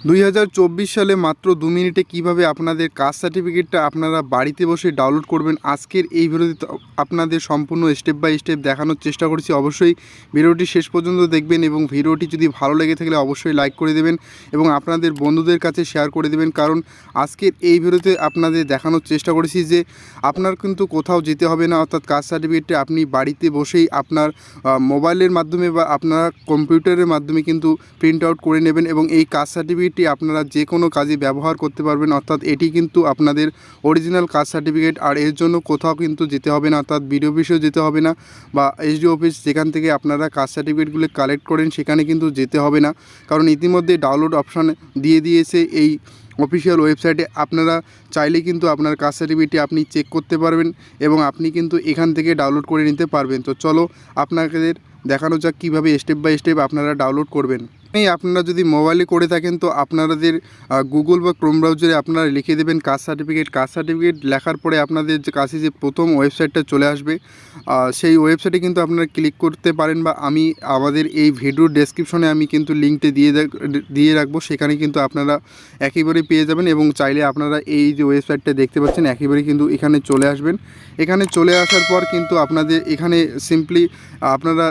2024 সালে মাত্র 2 মিনিটে কিভাবে আপনাদের কাস্ট সার্টিফিকেটটা আপনারা বাড়িতে বসে ডাউনলোড করবেন আজকের এই ভিডিওতে আপনাদের সম্পূর্ণ স্টেপ বাই স্টেপ দেখানোর চেষ্টা করছি। অবশ্যই ভিডিওটি শেষ পর্যন্ত দেখবেন এবং ভিডিওটি যদি ভালো লেগে থাকলে অবশ্যই লাইক করে দেবেন এবং আপনাদের বন্ধুদের কাছে শেয়ার করে দেবেন। কারণ আজকের এই ভিডিওতে আপনাদের দেখানোর চেষ্টা করেছি যে আপনার কিন্তু কোথাও যেতে হবে না, অর্থাৎ কাস্ট সার্টিফিকেটটা আপনি বাড়িতে বসেই আপনার মোবাইলের মাধ্যমে বা আপনার কম্পিউটারের মাধ্যমে কিন্তু প্রিন্ট আউট করে নেবেন এবং এই কাস্ট সার্টিফিকেটটি আপনারা যে কোনো কাজে ব্যবহার করতে পারবেন। অর্থাৎ এটি কিন্তু আপনাদের অরিজিনাল কাস্ট সার্টিফিকেট, আর এর জন্য কোথাও কিন্তু যেতে হবে না, অর্থাৎ বিডিও অফিসেও যেতে হবে না বা এসডিও অফিস যেখান থেকে আপনারা কাস্ট সার্টিফিকেটগুলো কালেক্ট করেন সেখানে কিন্তু যেতে হবে না। কারণ ইতিমধ্যে ডাউনলোড অপশান দিয়ে দিয়েছে এই অফিসিয়াল ওয়েবসাইটে। আপনারা চাইলে কিন্তু আপনার কাস্ট সার্টিফিকেটটি আপনি চেক করতে পারবেন এবং আপনি কিন্তু এখান থেকে ডাউনলোড করে নিতে পারবেন। তো চলো আপনাদের দেখানো যাক কীভাবে স্টেপ বাই স্টেপ আপনারা ডাউনলোড করবেন। আপনারা যদি মোবাইলে করে থাকেন তো আপনাদের গুগল বা ক্রোম ব্রাউজারে আপনারা লিখে দেবেন কাস্ট সার্টিফিকেট লেখার পরে আপনাদের যে কাছে যে প্রথম ওয়েবসাইটটা চলে আসবে সেই ওয়েবসাইটে কিন্তু আপনারা ক্লিক করতে পারেন, বা আমি আমাদের এই ভিডিওর ডেসক্রিপশনে আমি কিন্তু লিঙ্কটি দিয়ে রাখবো, সেখানে কিন্তু আপনারা একেবারেই পেয়ে যাবেন এবং চাইলে আপনারা এই যে ওয়েবসাইটটা দেখতে পাচ্ছেন একেবারেই কিন্তু এখানে চলে আসবেন। এখানে চলে আসার পর কিন্তু আপনাদের এখানে সিম্পলি আপনারা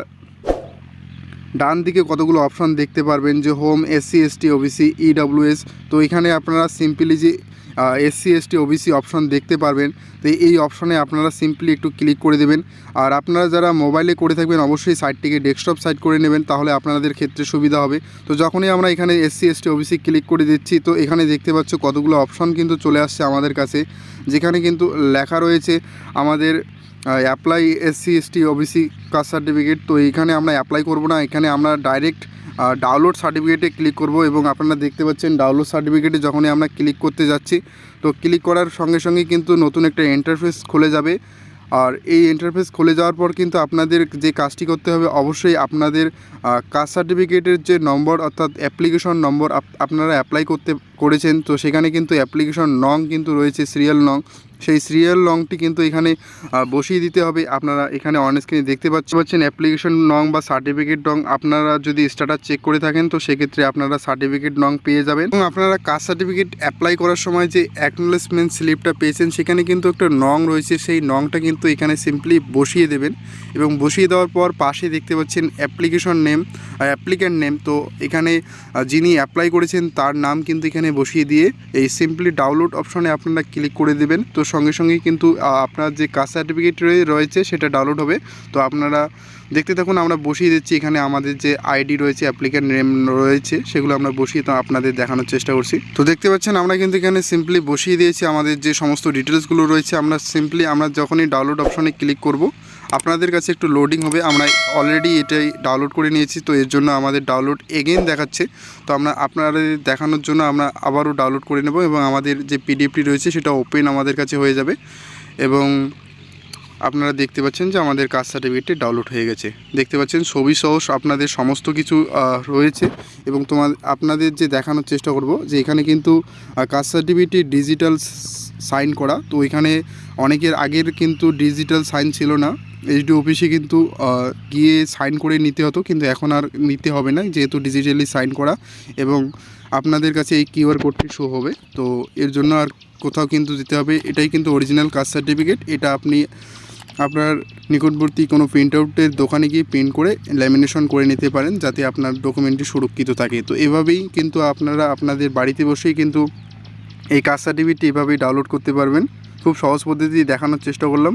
ডান দিকে কতগুলো অপশান দেখতে পারবেন যে home, SC ST OBC, EWS. তো এখানে আপনারা সিম্পলি যে এসসি এসটি ওবিসি অপশান দেখতে পারবেন, তো এই অপশানে আপনারা সিম্পলি একটু ক্লিক করে দেবেন। আর আপনারা যারা মোবাইলে করে থাকবেন অবশ্যই সাইটটিকে ডেস্কটপ সাইট করে নেবেন, তাহলে আপনাদের ক্ষেত্রে সুবিধা হবে। তো যখনই আমরা এখানে এসসি এসটি ওবিসি ক্লিক করে দিচ্ছি তো এখানে দেখতে পাচ্ছ কতগুলো অপশান কিন্তু চলে আসছে আমাদের কাছে, যেখানে কিন্তু লেখা রয়েছে আমাদের apply SC ST OBC caste certificate. তো এইখানে আমরা অ্যাপ্লাই করব না, এখানে আমরা ডাইরেক্ট ডাউনলোড সার্টিফিকেটে ক্লিক করব এবং আপনারা দেখতে পাচ্ছেন ডাউনলোড সার্টিফিকেটে যখনই আমরা ক্লিক করতে যাচ্ছি তো ক্লিক করার সঙ্গে সঙ্গে কিন্তু নতুন একটা ইন্টারফেস খুলে যাবে। আর এই ইন্টারফেস খুলে যাওয়ার পর কিন্তু আপনাদের যে কাজটি করতে হবে অবশ্যই আপনাদের কাস্ট সার্টিফিকেটের যে নম্বর, অর্থাৎ অ্যাপ্লিকেশন নম্বর আপনারা অ্যাপ্লাই করেছেন, তো সেখানে কিন্তু অ্যাপ্লিকেশন নং কিন্তু রয়েছে, সিরিয়াল নং। সেই সিরিয়াল নংটি কিন্তু এখানে বসিয়ে দিতে হবে। আপনারা এখানে অন স্ক্রিনে দেখতে পাচ্ছেন অ্যাপ্লিকেশন নং বা সার্টিফিকেট নং। আপনারা যদি স্ট্যাটাস চেক করে থাকেন তো সেক্ষেত্রে আপনারা সার্টিফিকেট নং পেয়ে যাবেন এবং আপনারা কাস্ট সার্টিফিকেট অ্যাপ্লাই করার সময় যে অ্যাকনোলেজমেন্ট স্লিপটা পেয়েছেন সেখানে কিন্তু একটা নং রয়েছে, সেই নংটা কিন্তু এখানে সিম্পলি বসিয়ে দেবেন এবং বসিয়ে দেওয়ার পর পাশে দেখতে পাচ্ছেন অ্যাপ্লিকেশন নেম, অ্যাপ্লিক্যান্ট নেম। তো এখানে যিনি অ্যাপ্লাই করেছেন তার নাম কিন্তু এখানে বসিয়ে দিয়ে এই সিম্পলি ডাউনলোড অপশনে আপনারা ক্লিক করে দেবেন। তো সঙ্গে সঙ্গেই কিন্তু আপনার যে কাস্ট সার্টিফিকেট রয়েছে সেটা ডাউনলোড হবে। তো আপনারা দেখতে থাকুন, আমরা বসিয়ে দিচ্ছি এখানে আমাদের যে আইডি রয়েছে, অ্যাপ্লিক্যান্ট নেম রয়েছে, সেগুলো আমরা বসিয়ে তো আপনাদের দেখানোর চেষ্টা করছি। তো দেখতে পাচ্ছেন আমরা কিন্তু এখানে সিম্পলি বসিয়ে দিয়েছি আমাদের যে সমস্ত ডিটেলসগুলো রয়েছে। আমরা যখনই ডাউনলোড অপশনে ক্লিক করব আপনাদের কাছে একটু লোডিং হবে। আমরা অলরেডি এটাই ডাউনলোড করে নিয়েছি, তো এর জন্য আমাদের ডাউনলোড এগেইন দেখাচ্ছে। তো আপনাদের দেখানোর জন্য আমরা আবারও ডাউনলোড করে নেব এবং আমাদের যে পিডিএফটি রয়েছে সেটা ওপেন আমাদের কাছে হয়ে যাবে এবং আপনারা দেখতে পাচ্ছেন যে আমাদের কাস্ট সার্টিফিকেটটি ডাউনলোড হয়ে গেছে। দেখতে পাচ্ছেন ছবি সহ আপনাদের সমস্ত কিছু রয়েছে এবং আপনাদের যে দেখানোর চেষ্টা করব যে এখানে কিন্তু কাস্ট সার্টিফিকেটটি ডিজিটাল সাইন করা। তো এখানে অনেকের আগের কিন্তু ডিজিটাল সাইন ছিল না, এসডিও অফিসে কিন্তু গিয়ে সাইন করে নিতে হতো, কিন্তু এখন আর নিতে হবে না যেহেতু ডিজিটালি সাইন করা এবং আপনাদের কাছে এই কিউআর কোডটি শো হবে। তো এর জন্য আর কোথাও কিন্তু যেতে হবে, এটাই কিন্তু অরিজিনাল কাস্ট সার্টিফিকেট। এটা আপনি আপনার নিকটবর্তী কোনো প্রিন্ট আউটের দোকানে গিয়ে প্রিন্ট করে ল্যামিনেশন করে নিতে পারেন যাতে আপনার ডকুমেন্টটি সুরক্ষিত থাকে। তো এভাবেই কিন্তু আপনারা আপনাদের বাড়িতে বসেই কিন্তু এই কাস্ট সার্টিফিকেটটি এভাবেই ডাউনলোড করতে পারবেন। খুব সহজ পদ্ধতি দেখানোর চেষ্টা করলাম।